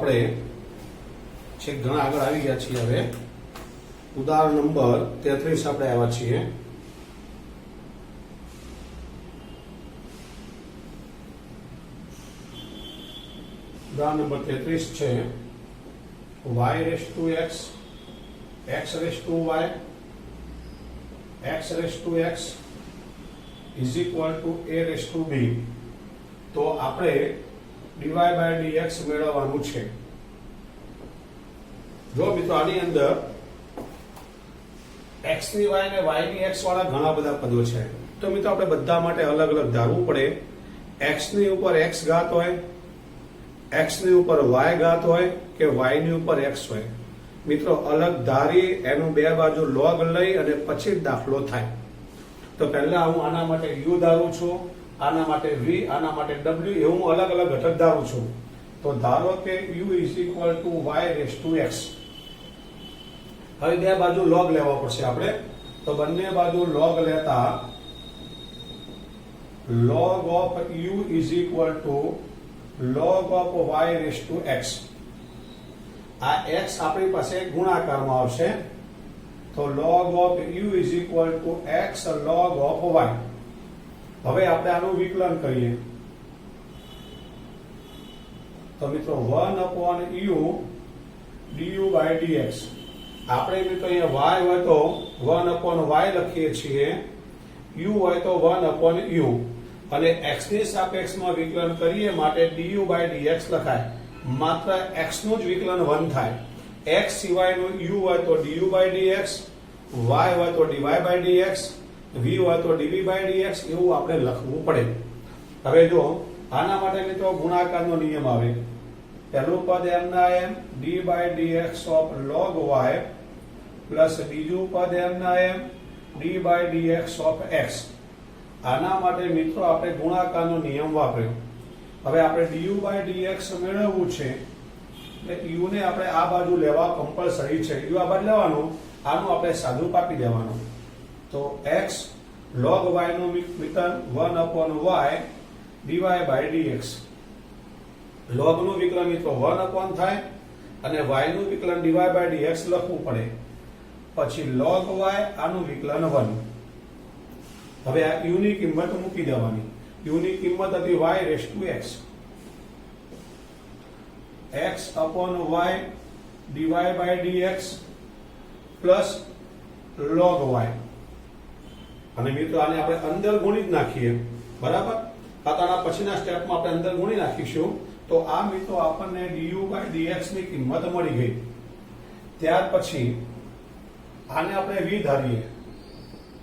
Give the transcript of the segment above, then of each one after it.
આપણે છેક ઘણા આગળ આવી ગયા છીએ. હવે ઉદાહરણ નંબર 33 આપણે આવ્યા છીએ. ઉદાહરણ નંબર 33 છે y raised to x, x raised to y, x raised to x is equal to a raised to b. તો આપણે dy by dx મેળવવાનું છે. જો મિત્રો આની અંદર x ની y ને y ની x વાળા ઘણા બધા પદો છે. તો મિત્રો આપણે બધા માટે અલગ અલગ ધારવું પડે. x ની ઉપર x ઘાત હોય, x ની ઉપર y ઘાત હોય કે y ની ઉપર x હોય. મિત્રો અલગ ધારી એનું બે બાજુ log લઈ અને પછી દાખલો થાય. તો પહેલા હું આના માટે u ધારું છું, આના માટે v, આના માટે w, એવું હું અલગ અલગ ઘટક ધારું છું. તો ધારો કે u is equal to y raised to x. હવે બે બાજુ log લેવા પડશે આપણે. તો બંને બાજુ log લેતા log of u is equal to log of y raised to x. આ x આપણી પાસે ગુણાકારમાં આવશે. તો log of u is equal to x log of y. હવે આપણે આનું વિકલન કરીએ. તો મિત્રો 1 upon u du by dx. આપણે મિત્રો અહીંયા y હોય તો 1 upon y લખીએ છીએ, u હોય તો 1 upon u, અને x ની સાપેક્ષમાં વિકલન કરીએ માટે du by dx લખાય. માત્ર x નું જ વિકલન 1 થાય. x સિવાયનું u હોય તો du by dx, y હોય તો dy by dx, v હોય તો dv by dx, એવું આપણે લખવું પડે. હવે જો આના માટે મિત્રો ગુણાકારનો નિયમ આવે. પહેલું પદ m ના m d by dx of log y plus બીજું પદ m ના m d by dx of x. આના માટે મિત્રો આપણે ગુણાકારનો નિયમ વાપર્યો. હવે આપણે du by dx મેળવવું છે એટલે u ને આપણે આ બાજુ લેવા કમ્પલસરી છે. u આ બાજુ લેવાનું, આનું આપણે સાદું કાપી દેવાનું. તો x log y નું વિકલન 1 upon y dy by dx. log નું વિકલન મિત્રો 1 upon થાય અને y નું વિકલન dy by dx લખવું પડે. પછી log y આનું વિકલન 1. હવે આ u ની કિંમત મૂકી દેવાની. u ની કિંમત હતી y raised to x. x upon y dy by dx plus log y. અને મિત્રો આને આપણે અંદર ગુણી જ નાખીએ, બરાબર? આના પછીના સ્ટેપમાં આપણે અંદર ગુણી નાખીશું. તો આ મિત્રો આપણને du by dx ની કિંમત મળી ગઈ. ત્યાર પછી આને આપણે v ધારીએ.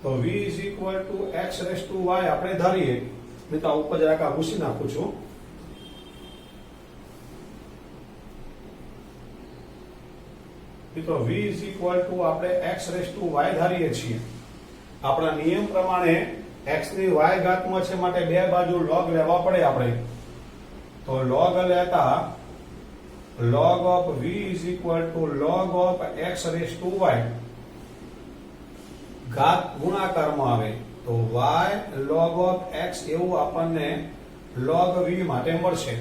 તો v is equal to x raised to y આપણે ધારીએ. મિત્રો ઉપર જરાક આ ભૂસી નાખું છું. મિત્રો v is equal to આપણે x raised to y ધારીએ છીએ. આપણા નિયમ પ્રમાણે x ની y ઘાતમાં છે માટે બે બાજુ log લેવા પડે આપણે. તો log લેતા log of v is equal to log of x raised to y. ઘાત ગુણાકારમાં આવે તો y log of x એવું આપણને log v માટે મળશે.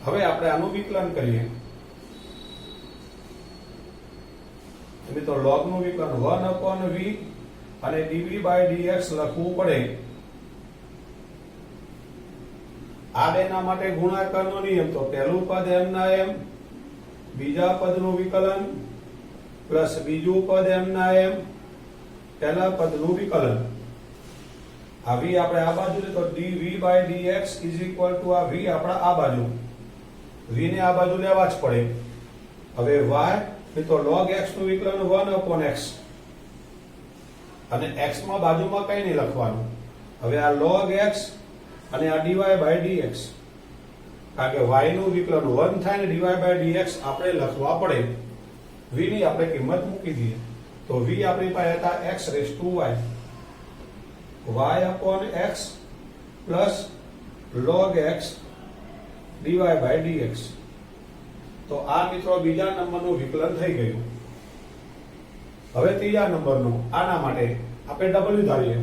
હવે આપણે આનું વિકલન કરીએ. મિત્રો log નું વિકલન 1 upon v અને dv by dx લખવું પડે. આ બેના માટે ગુણાકારનો નિયમ. તો પહેલું પદ m ના m, બીજા પદનું વિકલન પ્લસ બીજું પદ m ના m, પહેલા પદનું વિકલન. આ v આપણે આ બાજુ લે તો dv by dx is equal to આ v આપણા આ બાજુ, v ને આ બાજુ લેવા જ પડે. હવે y તો log x નું વિકલન 1 upon x, અને x માં બાજુમાં કઈ નહીં લખવાનું. હવે આ log x અને આ dy by dx, કારણ કે y નું વિકલન 1 થાય ને dy by dx આપણે લખવા પડે. v ની આપણે કિંમત મૂકી દઈએ. તો v આપણી પાસે હતા x raised to y, y upon x plus log x dy by dx. તો આ મિત્રો બીજા નંબરનું વિકલન થઈ ગયું. હવે ત્રીજા નંબરનું આના માટે આપણે w ધારીએ.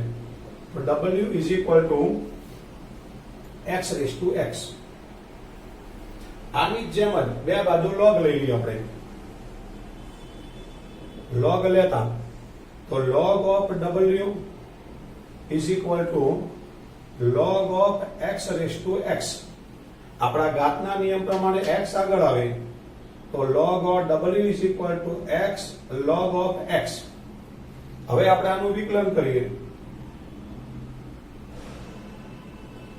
તો w is equal to x raised to x. આની જ જેમ જ બે બાજુ log લઈ લઈએ આપણે. log લેતા તો log of w is equal to log of x raised to x. આપણા ઘાતના નિયમ પ્રમાણે x આગળ આવે તો log of w is equal to x log of x. હવે આપણે આનું વિકલન કરીએ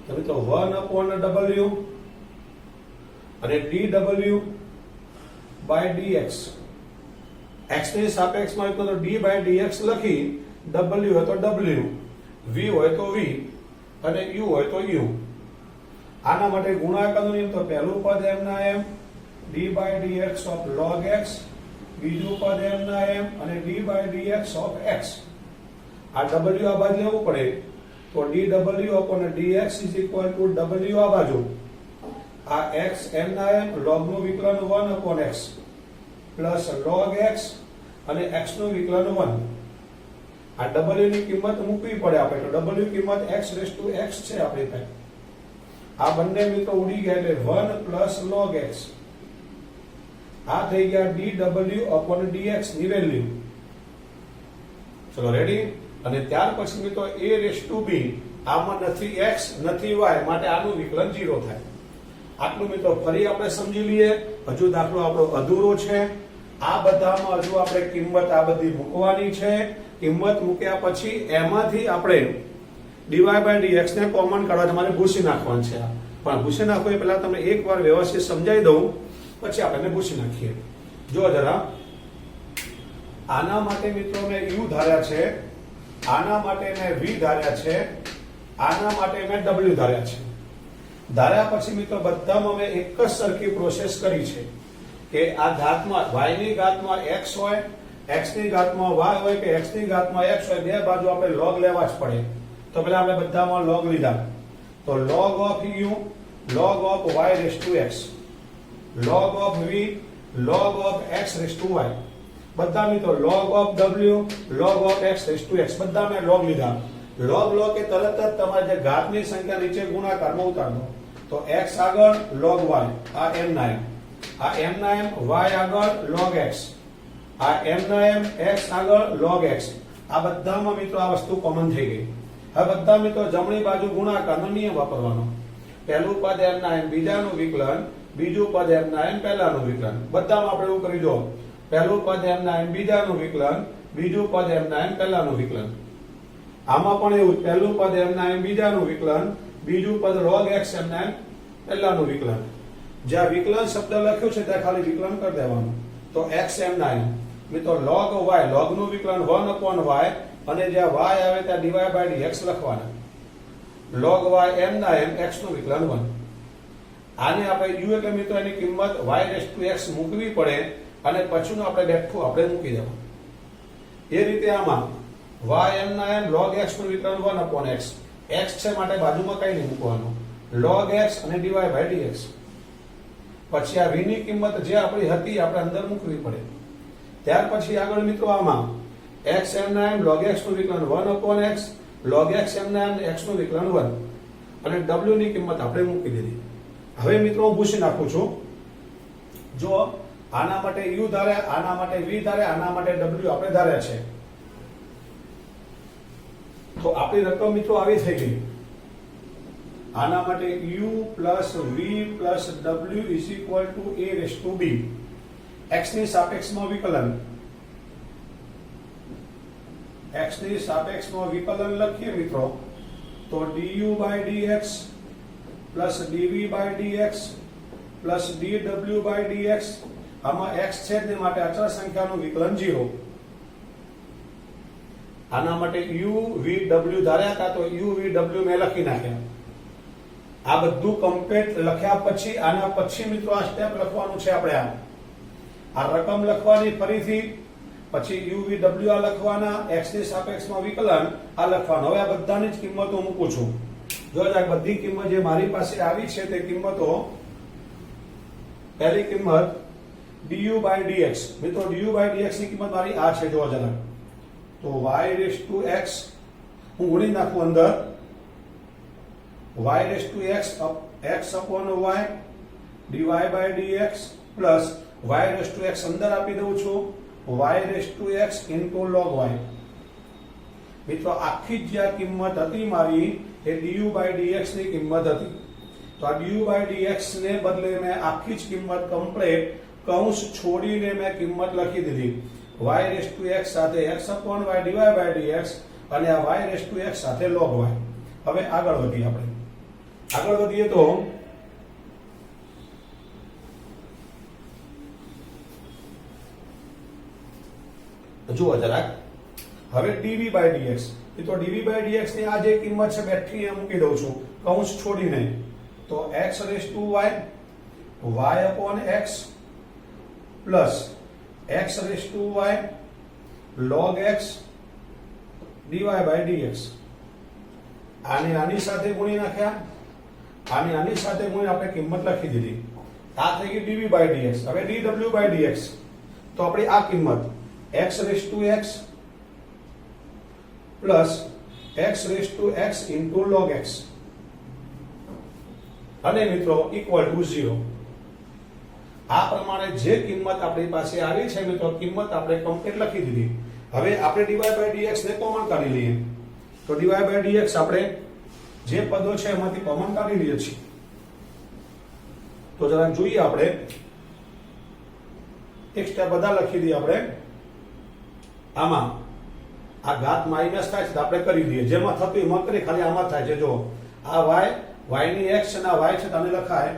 તો મિત્રો 1/w અને dw by dx. x ની સાપેક્ષમાં હોય તો d by dx લખી, w હોય તો w, v હોય તો v અને u હોય તો u. આના માટે ગુણાકારનો નિયમ તો પહેલું પદ m ના m d by dx of log x, બીજું પદ m ના m અને d by dx of x. આ w આ બાજુ લેવું પડે તો dw upon dx is equal to w આ બાજુ. આ x m ના m log નું વિકલન 1 upon x plus log x અને x નું વિકલન 1. આ w ની કિંમત મૂકવી પડે આપણે તો w કિંમત x raised to x છે આપણી પાસે. આ બંને મિત્રો ઉડી ગયા એટલે 1 પ્લસ log x. આ થઈ ગયા dw upon dx ની વેલ્યુ. ચલો રેડી. અને ત્યાર પછી મિત્રો a raised to b, આમાં નથી x નથી y માટે આનું વિકલન 0 થાય. આટલું મિત્રો ફરી આપણે સમજી લઈએ. હજુ દાખલો આપણો અધૂરો છે. આ બધામાં હજુ આપણે કિંમત આ બધી મૂકવાની છે. કિંમત મૂક્યા પછી એમાંથી આપણે dy by dx ને કોમન કાઢવા તમારે ભૂસી નાખવાનું છે. પણ ભૂસી નાખો એ પહેલા તમને એકવાર વ્યવસ્થિત સમજાવી દઉં પછી આપણે ભૂસી નાખીએ. જો જરા આના માટે મિત્રો મેં u ધાર્યા છે, આના માટે મેં v ધાર્યા છે, આના માટે મેં w ધાર્યા છે. ધાર્યા પછી મિત્રો બધામાં મેં એક જ સરખી પ્રોસેસ કરી છે કે આ ઘાતમાં y ની ઘાતમાં x હોય, x ની ઘાતમાં y હોય કે x ની ઘાતમાં x હોય, બે બાજુ આપણે log લેવા જ પડે. તો પહેલા આપણે બધામાં log લીધા તો log of u log of y raised to x, log of v log of x raised to y. બધા મિત્રો log of w log of x raised to x બધા મેં log લીધા. log કે તરત જ તમારે જે ઘાતની સંખ્યા નીચે ગુણાકારમાં ઉતાર દો. તો x આગળ log y, આ m ના m, આ m ના m, y આગળ log x, આ m ના m, x આગળ log x. આ બધામાં મિત્રો આ વસ્તુ કોમન થઈ ગઈ. હવે બધા મિત્રો જમણી બાજુ ગુણાકારનો નિયમ વાપરવાનો. પહેલું પદ m ના m બીજાનું વિકલન, બીજું પદ m ના m પહેલાનું વિકલન. બધામાં આપણે એવું કરી દો. પહેલું પદ m ના m બીજાનું વિકલન, બીજું પદ m ના m પહેલાનું વિકલન. આમાં પણ એવું પહેલું પદ m ના m બીજાનું વિકલન, બીજું પદ log x m ના m પહેલાનું વિકલન. જ્યાં વિકલન શબ્દ લખ્યો છે ત્યાં ખાલી વિકલન કરી દેવાનું. તો x m ના m મિત્રો log y, log નું વિકલન 1 upon y અને જ્યાં y આવે ત્યાં dy by dx લખવાના. log y m ના m, x નું વિકલન 1. આને આપણે u એટલે મિત્રો એની કિંમત y raised to x મૂકવી પડે અને પછીનું આપણે બેઠું આપણે મૂકી દેવાનું. એ રીતે આમાં y m ના m log x નું વિકલન 1 upon x, x છે માટે બાજુમાં કઈ નહીં મૂકવાનું, log x અને dy by dx. પછી આ v ની કિંમત જે આપણી હતી આપણે અંદર મૂકવી પડે. ત્યાર પછી આગળ મિત્રો આમાં x m ના m log x નું વિકલન 1 upon x, log x m ના m x નું વિકલન 1 અને w ની કિંમત આપણે મૂકી દીધી. હવે મિત્રો હું પૂછી નાખું છું. જો આના માટે u ધાર્યા, આના માટે v ધાર્યા, આના માટે w આપણે ધાર્યા છે તો આપણી રકમ મિત્રો આવી થઈ ગઈ. આના માટે u plus v plus w is equal to a raised to b. x ની સાપેક્ષમાં વિકલન, x ની સાપેક્ષમાં વિકલન લખીએ મિત્રો તો du by dx plus dv by dx plus dw by dx. આમાં x છે તે માટે અચળ સંખ્યાનું વિકલન 0. આના માટે u v w ધાર્યા હતા તો u v w મેં લખી નાખ્યા. આ બધું કમ્પ્લીટ લખ્યા પછી આના પછી મિત્રો આ સ્ટેપ લખવાનું છે આપણે. આ રકમ લખવાની ફરીથી, પછી u v w આ લખવાના, x ની સાપેક્ષમાં વિકલન આ લખવાનું. હવે આ બધાની જ કિંમતો મૂકું છું. જો આ બધી કિંમત જે મારી પાસે આવી છે તે કિંમતો, પહેલી કિંમત du by dx. મિત્રો du by dx ની કિંમત મારી આ છે. જો જરા તો y raised to x હું ગુણી નાખું અંદર, y raised to x upon y dy by dx plus y raise to x અંદર આપી દઉં છું y raise to x into log y. મિત્રો આખી જ જે કિંમત હતી મારી એ du by dx ની કિંમત હતી. તો આ du by dx ને બદલે મેં આખી જ કિંમત કમ્પ્લીટ કૌંસ છોડીને મેં કિંમત લખી દીધી y રેસ ટુ x સાથે x upon y dy by dx અને આ y રેસ ટુ x સાથે log y. હવે આગળ વધીએ આપણે. આગળ વધીએ તો જુઓ જરાક. હવે dv by dx, એ તો dv by dx ની આ જે કિંમત છે બેઠી એ મૂકી દઉં છું કૌંસ છોડીને. તો x raise to y y upon x plus x raise to y log x dy by dx. આને આની સાથે ગુણી નાખ્યા, આને આની સાથે ગુણી આપણે કિંમત લખી દીધી. આ થઈ ગઈ dv by dx. હવે dw by dx તો આપણી આ કિંમત x raise to x plus x raise to x into log x અને મિત્રો ઇક્વલ ટુ 0. આ પ્રમાણે જે કિંમત આપણી પાસે આવી છે મિત્રો કિંમત આપણે કમ્પ્લીટ લખી દીધી. હવે આપણે dy by dx ને કોમન કાઢી લઈએ. તો dy by dx આપણે જે પદો છે એમાંથી કોમન કાઢી લઈએ છીએ. તો જરા જોઈએ આપણે એક સ્ટેપ બધા લખી દઈએ આપણે. આમાં આ ઘાત માઈનસ થાય છે તો આપણે કરી દઈએ. જેમાં થતું એમાં કરી, ખાલી આમાં થાય છે. જો આ y ની x અને આ y છે તો આને લખાય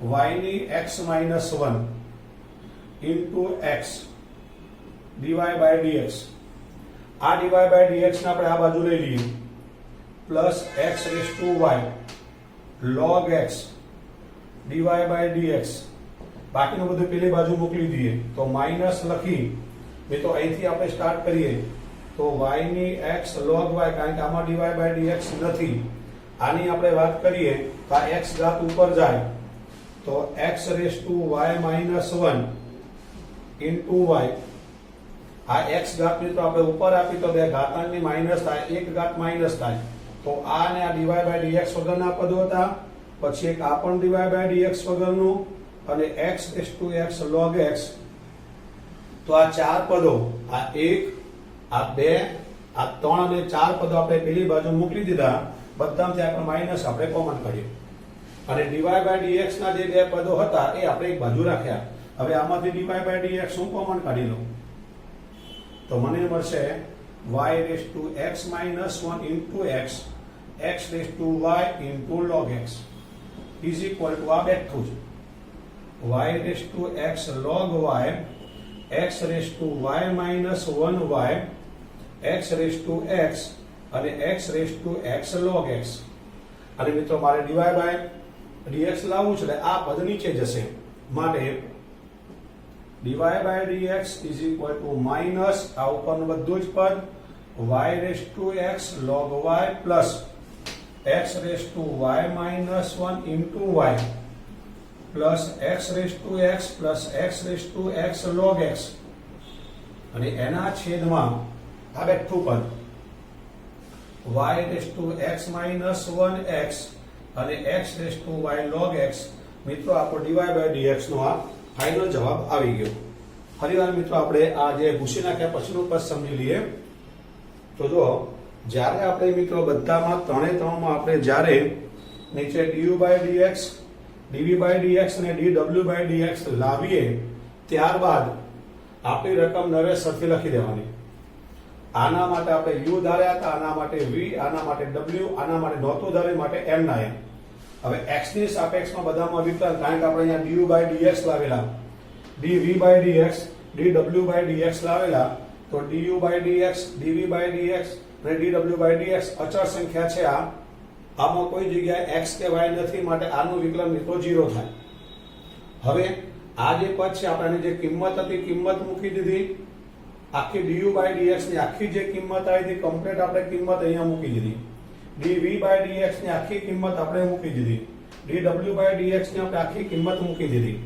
y ની x minus 1 into x dy by dx. આ dy by dx ને આપણે આ બાજુ લઈ લઈએ plus x raise to y log x dy by dx. બાકીનું બધું પેલી બાજુ મોકલી દઈએ તો માઈનસ લખી મિત્રો અહીંથી આપણે સ્ટાર્ટ કરીએ તો y ની x log y, કારણ કે આમાં dy by dx નથી. આની આપણે વાત કરીએ તો આ x ઘાત ઉપર જાય તો x raise to y minus 1 into y. આ x ઘાત મિત્રો આપણે ઉપર આપી તો બે ઘાતાંકની માઈનસ થાય, એક ઘાત માઈનસ થાય. તો આ ને આ dy by dx વગરના પદો હતા, પછી એક આ પણ dy by dx વગરનું અને x raise to x log x. તો આ ચાર પદો, આ 1 આ 2 આ 3 અને 4 પદો આપણે પેલી બાજુ મોકલી દીધા. બધામાંથી આપણે માઈનસ આપણે કોમન કાઢ્યું અને dy by dx ના જે બે પદો હતા એ આપણે એક બાજુ રાખ્યા. હવે આમાંથી dy by dx હું કોમન કાઢી લઉં તો મને મળશે y raise to x minus 1 into x x raise to y into log x is equal to આ બેઠું છે y raise to x log y x raise to y minus 1y x raise to x અને x raise to x log x. અને મિત્રો મારે dy by dx લાવવું છે એટલે આ પદ નીચે જશે માટે dy by dx is equal to minus આ ઉપરનું બધું જ પદ y raise to x log y plus x raise to y minus 1 into y plus x raise to x plus x raise to x log x અને એના છેદમાં આ બેઠું પદ y raise to x minus 1x અને x raise to y log x. મિત્રો આપણો dy by dx નો આ ફાઇનલ જવાબ આવી ગયો. ફરીવાર મિત્રો આપણે આ જે ભૂસી નાખ્યા પછીનું પદ સમજી લઈએ. તો જો જ્યારે આપણે મિત્રો બધામાં ત્રણે ત્રણમાં આપણે જ્યારે નીચે du by dx dv by dx અને dw by dx લાવીએ ત્યારબાદ આપણી રકમ નવેસરથી લખી દેવાની. આના માટે આપણે u ધાર્યા હતા, આના માટે v, આના માટે w, આના માટે નહોતું ધાર્યું માટે m ના m. હવે x ની સાપેક્ષમાં બધામાં વિકલન, કારણ કે આપણે અહીંયા du by dx લાવેલા, dv by dx dw by dx લાવેલા તો du by dx dv by dx અને dw by dx અચળ સંખ્યા છે. આમાં કોઈ જગ્યાએ x કે y નથી માટે આનું વિકલન મિત્રો 0 થાય. હવે આ જે પદ છે આપણે જે કિંમત હતી કિંમત મૂકી દીધી. આખી du by dx ની આખી જે કિંમત આવી હતી કમ્પ્લીટ આપણે કિંમત અહીંયા મૂકી દીધી. dv by dx ની આખી કિંમત આપણે મૂકી દીધી. dw by dx ની આપણે આખી કિંમત મૂકી દીધી.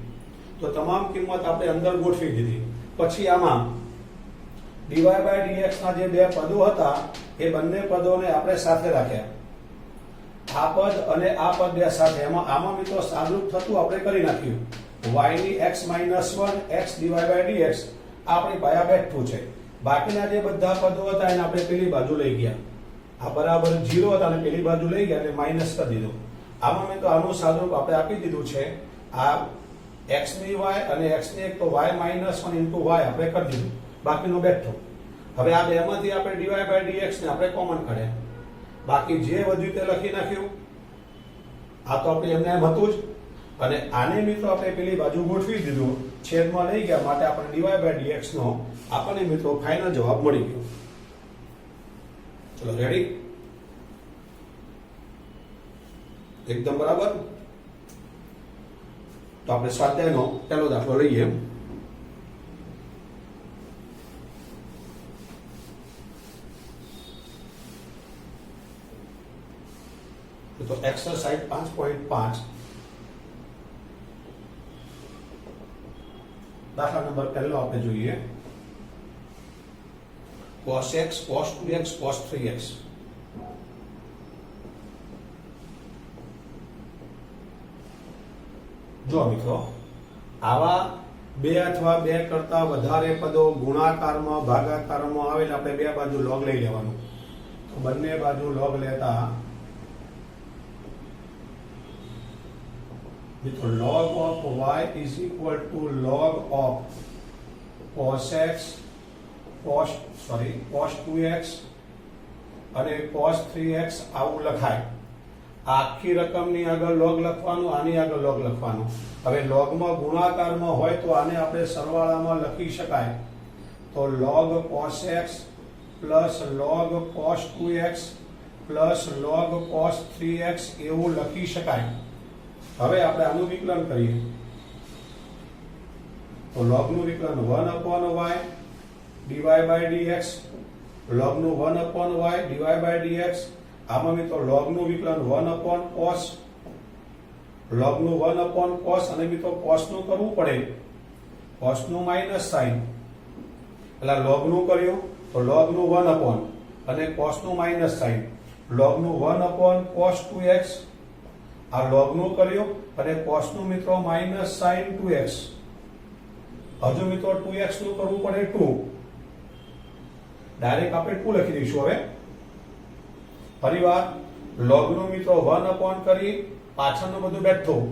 તો તમામ કિંમત આપણે અંદર ગોઠવી દીધી. પછી આમાં dy by dx ના જે બે પદો હતા એ બંને પદોને આપણે સાથે રાખ્યા આ પદ અને આ પદ બે સાથે આમાં મિત્રો સાદુરૂપ થતું આપણે કરી નાખ્યું. y ની x - 1 x dy/dx આપણી પાસે બેઠું છે. બાકીના જે બધા પદો હતા એને આપણે પેલી બાજુ લઈ ગયા. આ બરાબર 0 હતા અને પેલી બાજુ લઈ ગયા એટલે માઈનસ કરી દીધું. આમાં મિત્રો આનું સાદુરૂપ આપણે આપી દીધું છે. આ x ની y અને x ની એક તો y - 1 * y આપણે કરી દીધું. બાકીનો બેઠો. હવે આ બેમાંથી આપણે dy/dx ને આપણે કોમન કાઢ્યા. બાકી જે વધ્યું તે લખી નાખ્યું. આ તો આપણે એમને એમ હતું જ. અને આને મિત્રો આપણે પેલી બાજુ ગોઠવી દીધું, છેદમાં લઈ ગયા માટે આપણે dy/dx નો આપણને મિત્રો ફાઇનલ જવાબ મળી ગયો. ચલો રેડી? એકદમ બરાબર. તો આપણે સ્વાધ્યાયનો પહેલો દાખલો લઈએ. તો એક્સરસાઇઝ 5.5 દાખલા નંબર પહેલો આપણે જોઈએ. cos x cos 2x cos 3x. જો મિત્રો આવા બે અથવા બે કરતા વધારે પદો ગુણાકારમાં ભાગાકારમાં આવે એટલે આપણે બે બાજુ log લઈ લેવાનું. તો બંને બાજુ log લેતા મિત્રો log of y is equal to log of cos x cos 2x અને cos 3x આવું લખાય. આખી રકમની આગળ log લખવાનું, આની આગળ log લખવાનું. હવે logમાં ગુણાકારમાં હોય તો આને આપણે સરવાળામાં લખી શકાય. તો log cos x plus log cos 2x plus log cos 3x એવું લખી શકાય. હવે આપણે આનું વિકલન કરીએ. તો log નું વિકલન 1/y dy/dx, log નું 1/y dy/dx. આમાં મિત્રો log નું વિકલન 1/cos, log નું 1/cos અને મિત્રો cos નું કરવું પડે. cos નું માઈનસ સાઈન એટલે log નું કર્યું તો log નું 1/ અને cos નું માઈનસ સાઈન, log નું 1/cos 2x. આ log નું કર્યું અને cos નું મિત્રો માઈનસ sin 2x. હજુ મિત્રો 2x નું કરવું પડે 2. ડાયરેક્ટ આપણે 2 લખી દઈશું. હવે ફરીવાર log નું મિત્રો 1/ કરી પાછળનું બધું બેઠું.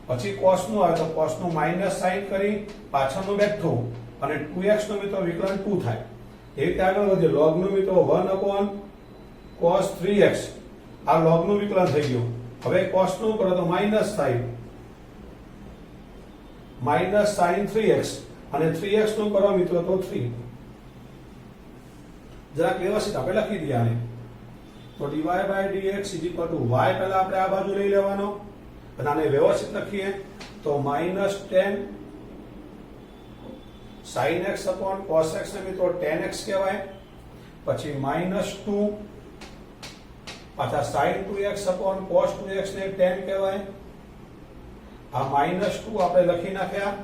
પછી cos નું આવે તો cos નું માઈનસ sin કરી પાછળનું બેઠું અને 2x નું મિત્રો વિકલન 2 થાય. એ રીતે આગળ વધીએ. log નું મિત્રો 1/cos 3x. આ log નું વિકલન થઈ ગયું. હવે cos નું કરો તો માઈનસ sin 3x અને 3x નું કરો મિત્રો તો 3. જરાક વ્યવસ્થિત આપણે લખી દઈએ આને. તો dy/dx = y પહેલા આપણે આ બાજુ લઈ લેવાનો અને આને વ્યવસ્થિત લખીએ તો -10 sin x cos x ને મિત્રો tan x કહેવાય. પછી -2 પાછા sin 2x cos 2x ને tan કહેવાય. આ -2 આપણે લખી નાખ્યા.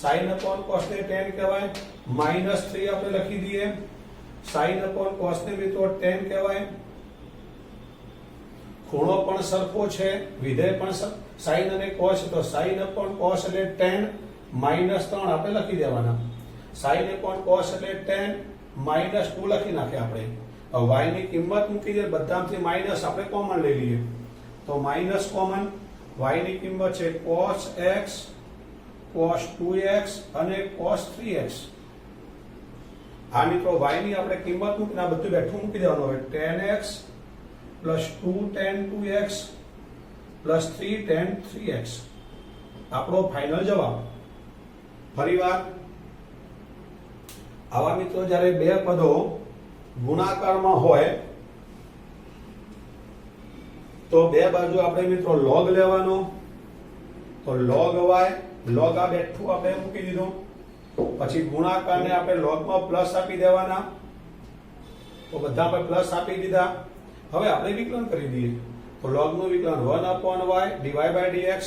sin cos ને tan કહેવાય. -3 આપણે લખી દઈએ. sin cos ને મિત્રો tan કહેવાય. ખૂણો પણ સરખો છે, વિધેય પણ sin અને cos તો sin cos એટલે tan -3 આપણે લખી દેવાના. sin cos એટલે tan -2 લખી નાખ્યા આપણે. y ની કિંમત મૂકી દે, બધામાંથી માઈનસ આપણે કોમન લઈ લઈએ. તો માઈનસ કોમન, y ની કિંમત છે cos x cos 2x અને cos 3x. આ મિત્રો y ની આપણે કિંમત મૂકીને આ બધું બેઠું મૂકી દેવાનું. હવે tan x plus 2 tan 2x plus 3 tan 3x આપણો ફાઇનલ જવાબ. ફરીવાર આવા મિત્રો જ્યારે બે પદો ગુણાકારમાં હોય તો બે બાજુ આપણે મિત્રો log લેવાનો. તો log y, log આ બેઠું આપણે મૂકી દીધું. પછી ગુણાકારને આપણે logમાં પ્લસ આપી દેવાના. તો બધા પર પ્લસ આપી દીધા. હવે આપણે વિકલન કરી દઈએ. તો log નું વિકલન 1/y dy/dx,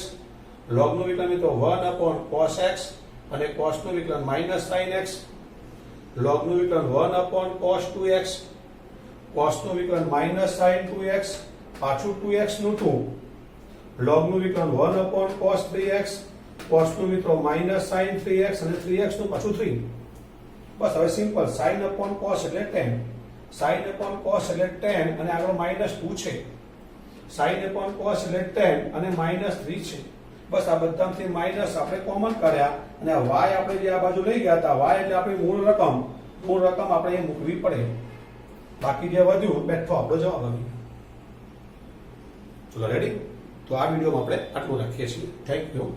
log નું વિકલન મિત્રો 1/cos x અને cos નું વિકલન -sin x, log નું વિકલન 1/cos 2x, cos નું વિકલન -sin 2x પાછું 2x નું 2 log નું વિકલન 1 upon cos 3x cos નું મિત્રો minus sin 3x અને 3x નું પાછું 3 બસ હવે સિમ્પલ sin upon cos એટલે tan sin upon cos એટલે tan અને આગળ -2 છે sin upon cos એટલે tan અને -3 છે બસ આ બધામાંથી માઈનસ આપણે કોમન કર્યા અને y આપણે જે આ બાજુ લઈ ગયા હતા y એટલે આપણી મૂળ રકમ આપણે અહીં મૂકવી પડે બાકી જે વધ્યું બેઠો આપણો જવાબ આવી ગયો ચલો રેડી તો આ વિડીયોમાં આપણે આટલું રાખીએ છીએ થેન્ક યુ